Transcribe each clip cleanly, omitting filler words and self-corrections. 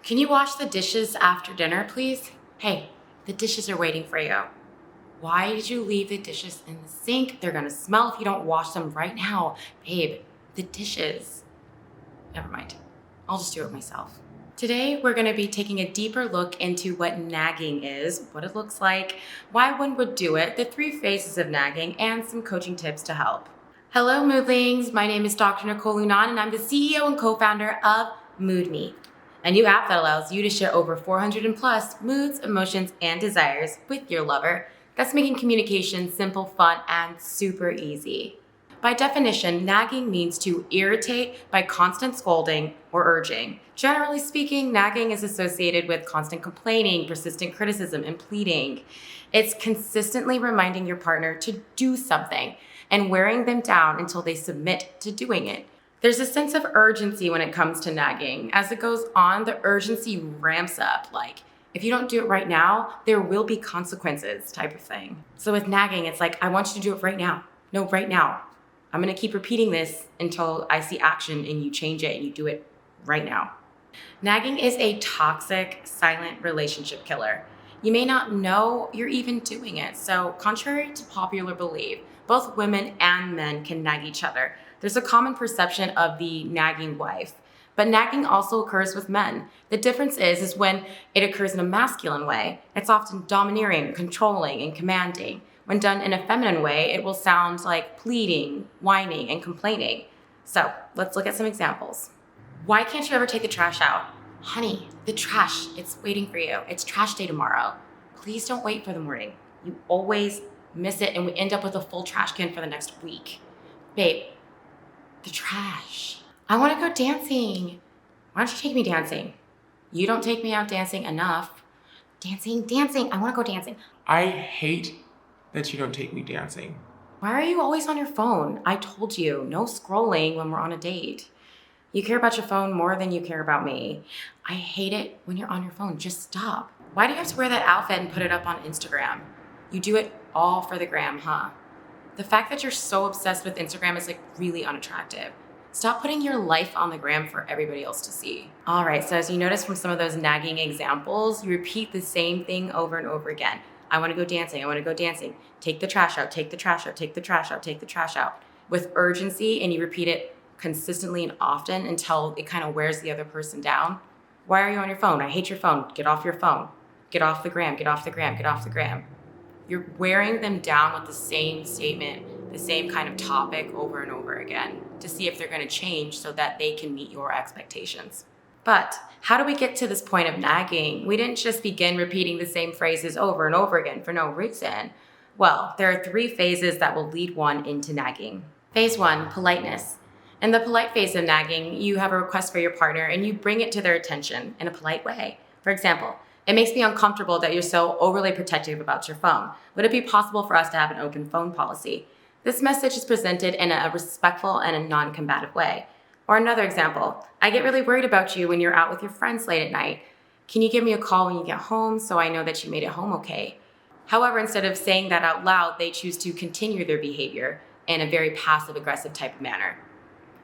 Can you wash the dishes after dinner, please? Hey, the dishes are waiting for you. Why did you leave the dishes in the sink? They're gonna smell if you don't wash them right now. Babe, the dishes. Never mind. I'll just do it myself. Today, we're gonna be taking a deeper look into what nagging is, what it looks like, why one would do it, the 3 phases of nagging, and some coaching tips to help. Hello, Moodlings. My name is Dr. Nicole Lunan, and I'm the CEO and co-founder of MoodMe, a new app that allows you to share over 400 and plus moods, emotions, and desires with your lover. That's making communication simple, fun, and super easy. By definition, nagging means to irritate by constant scolding or urging. Generally speaking, nagging is associated with constant complaining, persistent criticism, and pleading. It's consistently reminding your partner to do something and wearing them down until they submit to doing it. There's a sense of urgency when it comes to nagging. As it goes on, the urgency ramps up, like, if you don't do it right now, there will be consequences type of thing. So with nagging, it's like, I want you to do it right now. No, right now. I'm gonna keep repeating this until I see action and you change it and you do it right now. Nagging is a toxic, silent relationship killer. You may not know you're even doing it. So contrary to popular belief, both women and men can nag each other. There's a common perception of the nagging wife, but nagging also occurs with men. The difference is when it occurs in a masculine way, it's often domineering, controlling, and commanding. When done in a feminine way, it will sound like pleading, whining, and complaining. So let's look at some examples. Why can't you ever take the trash out? Honey, the trash, it's waiting for you. It's trash day tomorrow. Please don't wait for the morning. You always miss it and we end up with a full trash can for the next week. Babe, the trash. I want to go dancing. Why don't you take me dancing? You don't take me out dancing enough. Dancing. I want to go dancing. I hate that you don't take me dancing. Why are you always on your phone? I told you, no scrolling when we're on a date. You care about your phone more than you care about me. I hate it when you're on your phone. Just stop. Why do you have to wear that outfit and put it up on Instagram? You do it all for the gram, huh? The fact that you're so obsessed with Instagram is like really unattractive. Stop putting your life on the gram for everybody else to see. All right, so as you notice from some of those nagging examples, you repeat the same thing over and over again. I want to go dancing. I want to go dancing. Take the trash out, take the trash out, take the trash out, take the trash out. With urgency, and you repeat it consistently and often until it kind of wears the other person down. Why are you on your phone? I hate your phone. Get off your phone. Get off the gram, get off the gram, get off the gram. You're wearing them down with the same statement, the same kind of topic over and over again to see if they're going to change so that they can meet your expectations. But how do we get to this point of nagging? We didn't just begin repeating the same phrases over and over again for no reason. Well, there are 3 phases that will lead one into nagging. Phase 1, politeness. In the polite phase of nagging, you have a request for your partner and you bring it to their attention in a polite way. For example, it makes me uncomfortable that you're so overly protective about your phone. Would it be possible for us to have an open phone policy? This message is presented in a respectful and a non-combative way. Or another example, I get really worried about you when you're out with your friends late at night. Can you give me a call when you get home so I know that you made it home okay? However, instead of saying that out loud, they choose to continue their behavior in a very passive-aggressive type of manner.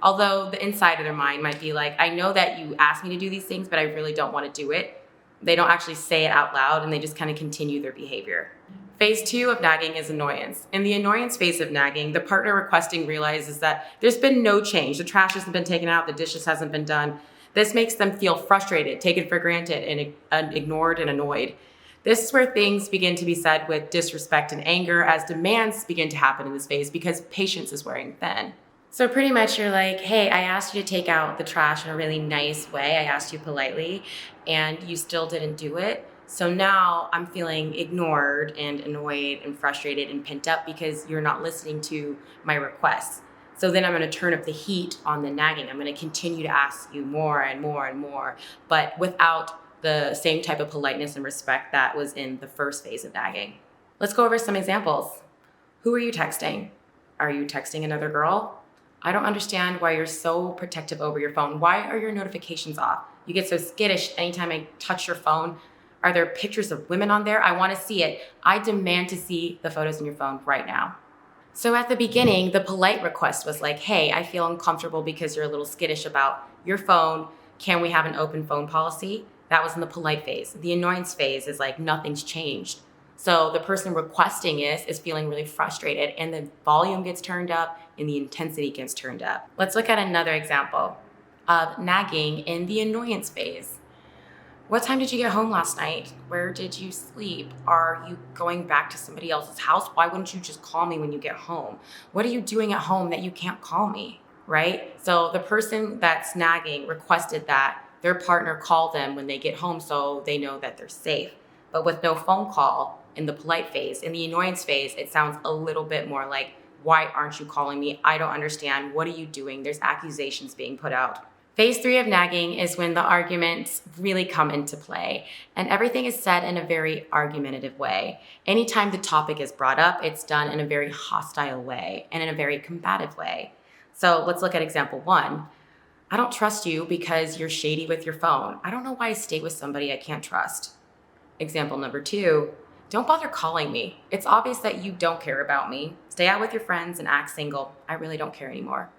Although the inside of their mind might be like, I know that you asked me to do these things, but I really don't want to do it. They don't actually say it out loud and they just kind of continue their behavior. Phase 2 of nagging is annoyance. In the annoyance phase of nagging, the partner requesting realizes that there's been no change. The trash hasn't been taken out, the dishes hasn't been done. This makes them feel frustrated, taken for granted, and ignored and annoyed. This is where things begin to be said with disrespect and anger as demands begin to happen in this phase because patience is wearing thin. So pretty much you're like, hey, I asked you to take out the trash in a really nice way. I asked you politely and you still didn't do it. So now I'm feeling ignored and annoyed and frustrated and pent up because you're not listening to my requests. So then I'm going to turn up the heat on the nagging. I'm going to continue to ask you more and more and more, but without the same type of politeness and respect that was in the first phase of nagging. Let's go over some examples. Who are you texting? Are you texting another girl? I don't understand why you're so protective over your phone. Why are your notifications off? You get so skittish anytime I touch your phone. Are there pictures of women on there? I want to see it. I demand to see the photos in your phone right now. So at the beginning, the polite request was like, hey, I feel uncomfortable because you're a little skittish about your phone. Can we have an open phone policy? That was in the polite phase. The annoyance phase is like nothing's changed. So the person requesting is feeling really frustrated, and the volume gets turned up and the intensity gets turned up. Let's look at another example of nagging in the annoyance phase. What time did you get home last night? Where did you sleep? Are you going back to somebody else's house? Why wouldn't you just call me when you get home? What are you doing at home that you can't call me, right? So the person that's nagging requested that their partner call them when they get home so they know that they're safe. But with no phone call in the polite phase, in the annoyance phase, it sounds a little bit more like, why aren't you calling me? I don't understand. What are you doing? There's accusations being put out. Phase 3 of nagging is when the arguments really come into play and everything is said in a very argumentative way. Anytime the topic is brought up, it's done in a very hostile way and in a very combative way. So let's look at example 1. I don't trust you because you're shady with your phone. I don't know why I stay with somebody I can't trust. Example number 2. Don't bother calling me. It's obvious that you don't care about me. Stay out with your friends and act single. I really don't care anymore.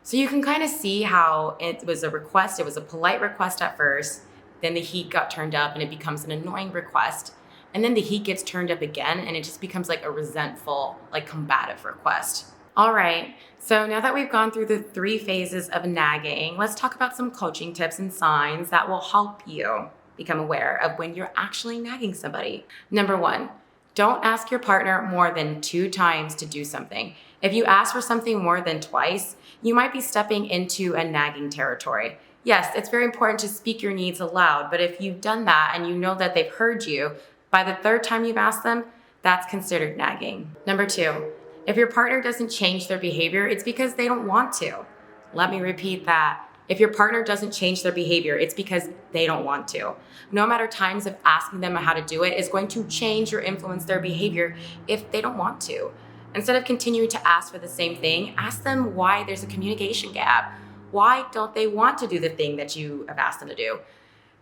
So you can kind of see how it was a request. It was a polite request at first. Then the heat got turned up and it becomes an annoying request. And then the heat gets turned up again and it just becomes like a resentful, like combative request. All right. So now that we've gone through the 3 phases of nagging, let's talk about some coaching tips and signs that will help you become aware of when you're actually nagging somebody. Number 1, don't ask your partner more than 2 times to do something. If you ask for something more than twice, you might be stepping into a nagging territory. Yes, it's very important to speak your needs aloud, but if you've done that and you know that they've heard you, by the 3rd time you've asked them, that's considered nagging. Number 2, if your partner doesn't change their behavior, it's because they don't want to. Let me repeat that. If your partner doesn't change their behavior, it's because they don't want to. No matter times of asking them how to do it is going to change or influence their behavior if they don't want to. Instead of continuing to ask for the same thing, ask them why there's a communication gap. Why don't they want to do the thing that you have asked them to do?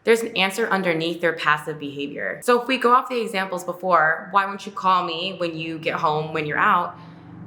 There's an answer underneath their passive behavior. So if we go off the examples before, why won't you call me when you get home when you're out?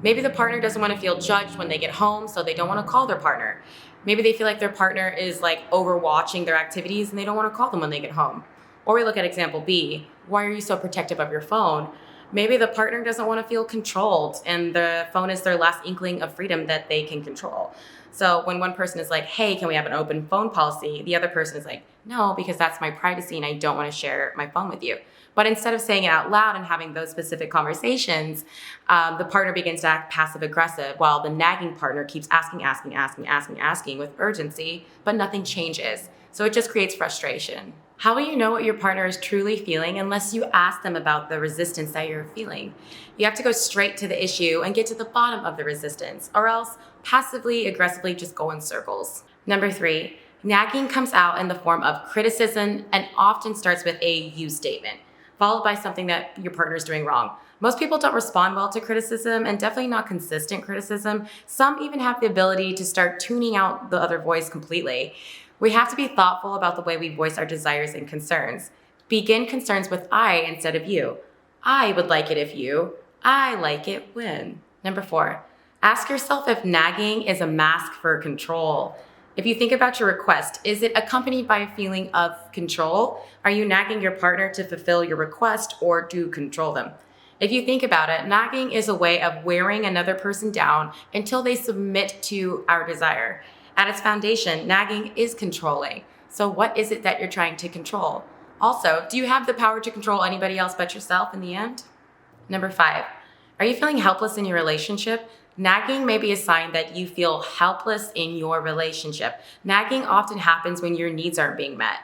Maybe the partner doesn't want to feel judged when they get home, so they don't want to call their partner. Maybe they feel like their partner is like overwatching their activities and they don't want to call them when they get home. Or we look at example B, why are you so protective of your phone? Maybe the partner doesn't want to feel controlled and the phone is their last inkling of freedom that they can control. So when one person is like, hey, can we have an open phone policy? The other person is like, no, because that's my privacy and I don't want to share my phone with you. But instead of saying it out loud and having those specific conversations, the partner begins to act passive aggressive while the nagging partner keeps asking with urgency, but nothing changes. So it just creates frustration. How will you know what your partner is truly feeling unless you ask them about the resistance that you're feeling? You have to go straight to the issue and get to the bottom of the resistance, or else passively, aggressively just go in circles. Number 3, nagging comes out in the form of criticism and often starts with a you statement, followed by something that your partner is doing wrong. Most people don't respond well to criticism and definitely not consistent criticism. Some even have the ability to start tuning out the other voice completely. We have to be thoughtful about the way we voice our desires and concerns. Begin concerns with I instead of you. I would like it if you. I like it when. Number 4, ask yourself if nagging is a mask for control. If you think about your request, is it accompanied by a feeling of control? Are you nagging your partner to fulfill your request or to control them? If you think about it, nagging is a way of wearing another person down until they submit to our desire. At its foundation, nagging is controlling. So what is it that you're trying to control? Also, do you have the power to control anybody else but yourself in the end? Number 5, are you feeling helpless in your relationship? Nagging may be a sign that you feel helpless in your relationship. Nagging often happens when your needs aren't being met.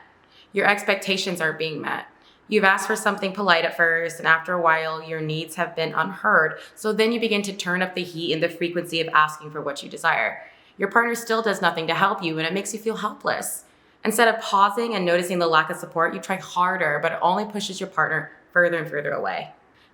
Your expectations aren't being met. You've asked for something polite at first, and after a while, your needs have been unheard. So then you begin to turn up the heat and the frequency of asking for what you desire. Your partner still does nothing to help you, and it makes you feel helpless. Instead of pausing and noticing the lack of support, you try harder, but it only pushes your partner further and further away.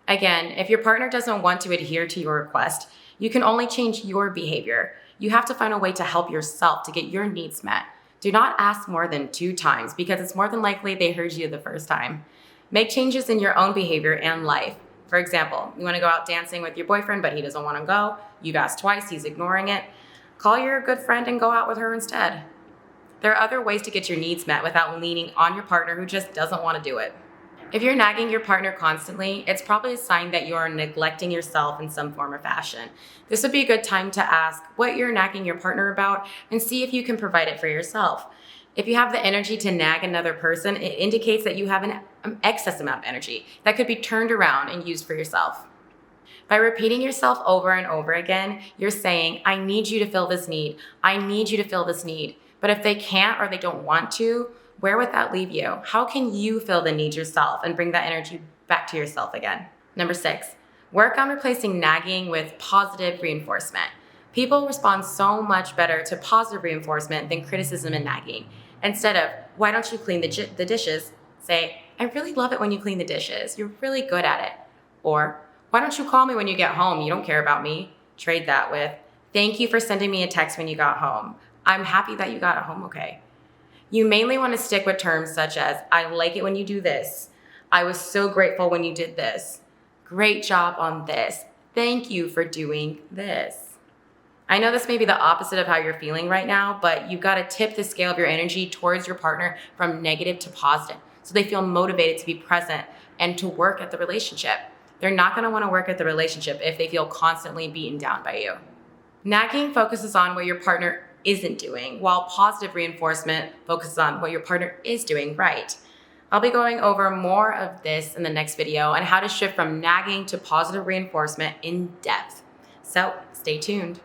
Again, if your partner doesn't want to adhere to your request, you can only change your behavior. You have to find a way to help yourself to get your needs met. Do not ask more than 2 times because it's more than likely they heard you the first time. Make changes in your own behavior and life. For example, you want to go out dancing with your boyfriend, but he doesn't want to go. You've asked twice, he's ignoring it. Call your good friend and go out with her instead. There are other ways to get your needs met without leaning on your partner who just doesn't want to do it. If you're nagging your partner constantly, it's probably a sign that you are neglecting yourself in some form or fashion. This would be a good time to ask what you're nagging your partner about and see if you can provide it for yourself. If you have the energy to nag another person, it indicates that you have an excess amount of energy that could be turned around and used for yourself. By repeating yourself over and over again, you're saying, I need you to fill this need. I need you to fill this need. But if they can't or they don't want to, where would that leave you? How can you fill the need yourself and bring that energy back to yourself again? Number 6, work on replacing nagging with positive reinforcement. People respond so much better to positive reinforcement than criticism and nagging. Instead of, why don't you clean the dishes? Say, I really love it when you clean the dishes. You're really good at it. Or, why don't you call me when you get home? You don't care about me. Trade that with, thank you for sending me a text when you got home. I'm happy that you got home okay. You mainly want to stick with terms such as, I like it when you do this. I was so grateful when you did this. Great job on this. Thank you for doing this. I know this may be the opposite of how you're feeling right now, but you've got to tip the scale of your energy towards your partner from negative to positive so they feel motivated to be present and to work at the relationship. They're not going to want to work at the relationship if they feel constantly beaten down by you. Nagging focuses on what your partner isn't doing, while positive reinforcement focuses on what your partner is doing right. I'll be going over more of this in the next video and how to shift from nagging to positive reinforcement in depth. So stay tuned.